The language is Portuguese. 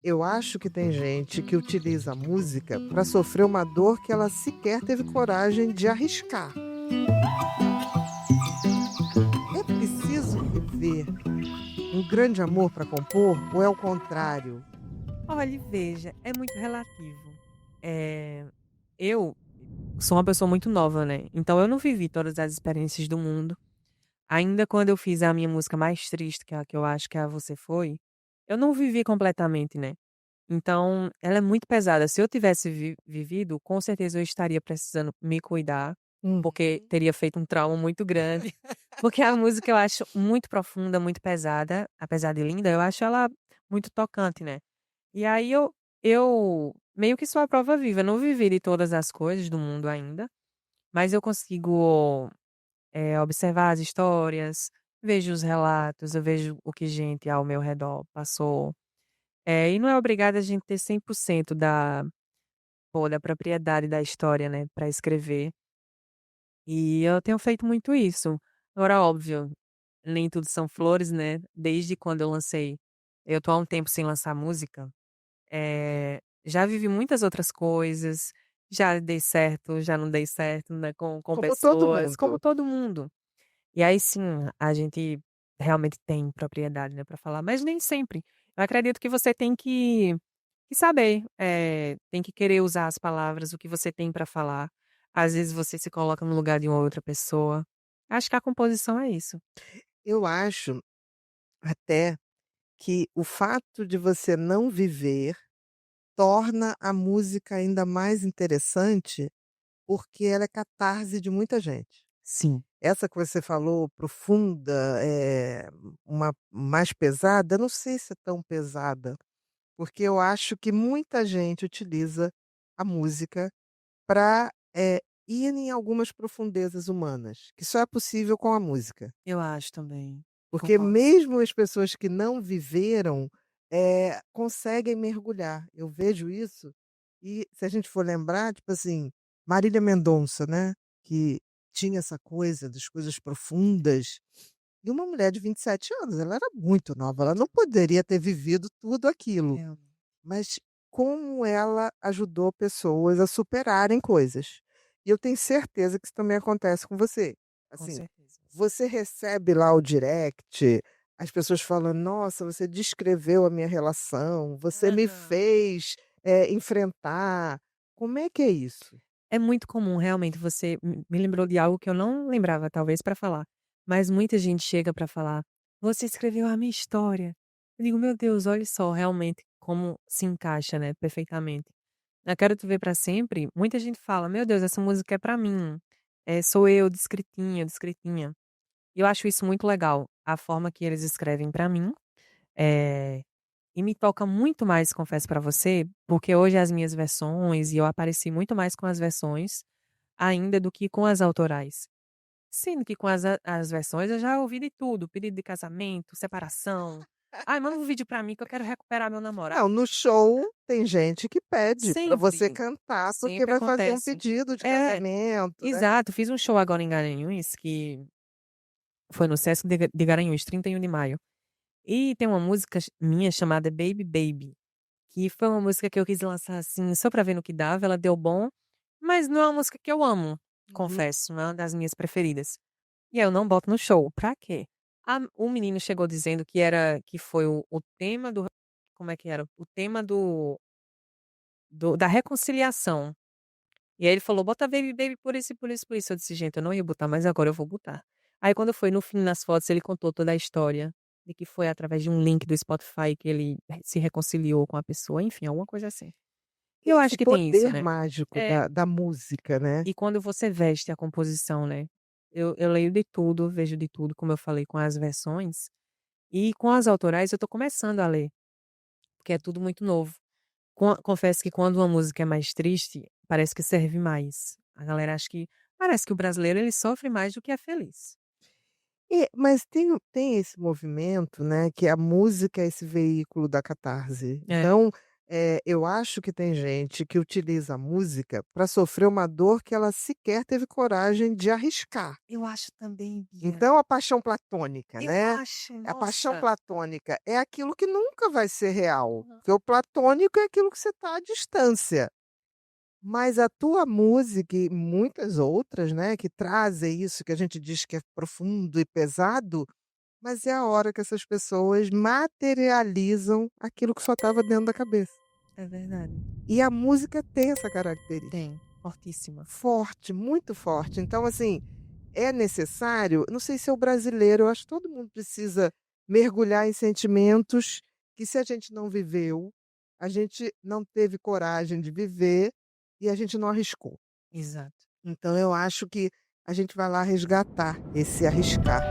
Eu acho que tem gente que utiliza a música para sofrer uma dor que ela sequer teve coragem de arriscar. É preciso viver um grande amor para compor ou é o contrário? Olhe, veja, é muito relativo. Eu sou uma pessoa muito nova, né, então eu não vivi todas as experiências do mundo. Ainda quando eu fiz a minha música mais triste, que é a que eu acho que é a Você Foi, eu não vivi completamente, né. Então ela é muito pesada. Se eu tivesse vivido, com certeza eu estaria precisando me cuidar, porque Uhum. teria feito um trauma muito grande. Porque a música eu acho muito profunda, muito pesada, apesar de linda, eu acho ela muito tocante, né. E aí eu meio que sou a prova viva, não vivi de todas as coisas do mundo ainda, mas eu consigo, observar as histórias, vejo os relatos, eu vejo o que gente ao meu redor passou. E não é obrigada a gente ter 100% da propriedade da história, né, pra escrever. E eu tenho feito muito isso. Agora, óbvio, nem tudo são flores, né, desde quando eu lancei eu tô há um tempo sem lançar música. Já vivi muitas outras coisas, já dei certo, já não dei certo, né, com Como todo pessoas, mundo. como todo mundo. E aí sim, a gente realmente tem propriedade, né, pra falar, mas nem sempre. Eu acredito que você tem que saber, tem que querer usar as palavras, o que você tem pra falar. Às vezes você se coloca no lugar de uma outra pessoa. Acho que a composição é isso. Eu acho até que o fato de você não viver torna a música ainda mais interessante, porque ela é catarse de muita gente. Sim, Essa que você falou profunda, uma mais pesada, eu não sei se é tão pesada, porque eu acho que muita gente utiliza a música para ir em algumas profundezas humanas, que só é possível com a música. eu acho também. Porque Concordo. mesmo as pessoas que não viveram, conseguem mergulhar. Eu vejo isso e se a gente for lembrar, tipo assim, Marília Mendonça, né, que tinha essa coisa das coisas profundas, e uma mulher de 27 anos, ela era muito nova, ela não poderia ter vivido tudo aquilo, Realmente, mas como ela ajudou pessoas a superarem coisas. E eu tenho certeza que isso também acontece com você. com Assim, certeza. você recebe lá o direct, as pessoas falam: "Nossa, você descreveu a minha relação, você me Aham. fez, enfrentar". Como é que é isso? É muito comum realmente você me lembrou de algo que eu não lembrava talvez pra falar, mas muita gente chega pra falar: "Você escreveu a minha história". Eu digo: "Meu Deus, olha só realmente como se encaixa, né, perfeitamente". Na Quero Te Ver Pra Sempre, muita gente fala: "Meu Deus, essa música é pra mim, sou eu descritinha, descritinha". E eu acho isso muito legal, a forma que eles escrevem pra mim, eh e me toca muito mais, confesso pra você, porque hoje as minhas versões e eu apareci muito mais com as versões, ainda do que com as autorais. Sendo que com as versões eu já ouvi de tudo, pedido de casamento, separação. "Ai, manda um vídeo pra mim que eu quero recuperar meu namorado". Não, no show tem gente que pede para você Sempre, cantar, porque sempre vai fazer um acontece. pedido de É, casamento, né. exato. Fiz um show agora em Garanhuns, que foi no Sesc de Garanhuns, 31 de maio. E tem uma música minha chamada Baby Baby. Que foi uma música que eu quis lançar, assim, só pra ver no que dava, ela deu bom, mas não é uma música que eu amo, Uhum. confesso, não é uma das minhas preferidas. E aí eu não boto no show, pra quê? O menino chegou dizendo que foi o tema do como é que era? O tema da reconciliação. E aí ele falou: "Bota Baby Baby por isso, por isso, por isso". Eu disse: "Gente, eu não ia botar, mas agora eu vou botar". Aí quando foi no fim, nas fotos, ele contou toda a história, de que foi através de um link do Spotify que ele se reconciliou com a pessoa, enfim, alguma coisa assim. E eu Esse acho que tem isso, poder né. mágico É, da música, né. e quando você veste a composição, né. Eu leio de tudo, vejo de tudo, como eu falei com as versões, e com as autorais eu tô começando a ler, porque é tudo muito novo. Confesso que quando uma música é mais triste, parece que serve mais. A galera acha que parece que o brasileiro ele sofre mais do que é feliz. Mas tem esse movimento, né, que a música é esse veículo da catarse. É, Então, eu acho que tem gente que utiliza a música para sofrer uma dor que ela sequer teve coragem de arriscar. Eu acho também, Bia. Então a paixão platônica, Eu né, acho, a paixão nossa. platônica é aquilo que nunca vai ser real, Aham. porque o platônico é aquilo que você está à distância. Mas a tua música e muitas outras, né, que trazem isso que a gente diz que é profundo e pesado, mas é a hora que essas pessoas materializam aquilo que só estava dentro da cabeça. É verdade. E a música tem essa característica. Tem, fortíssima. Forte, muito forte. Então, assim, é necessário, não sei se é o brasileiro, eu acho que todo mundo precisa mergulhar em sentimentos que se a gente não viveu, a gente não teve coragem de viver e a gente não arriscou. Exato. Então eu acho que a gente vai lá resgatar esse arriscar.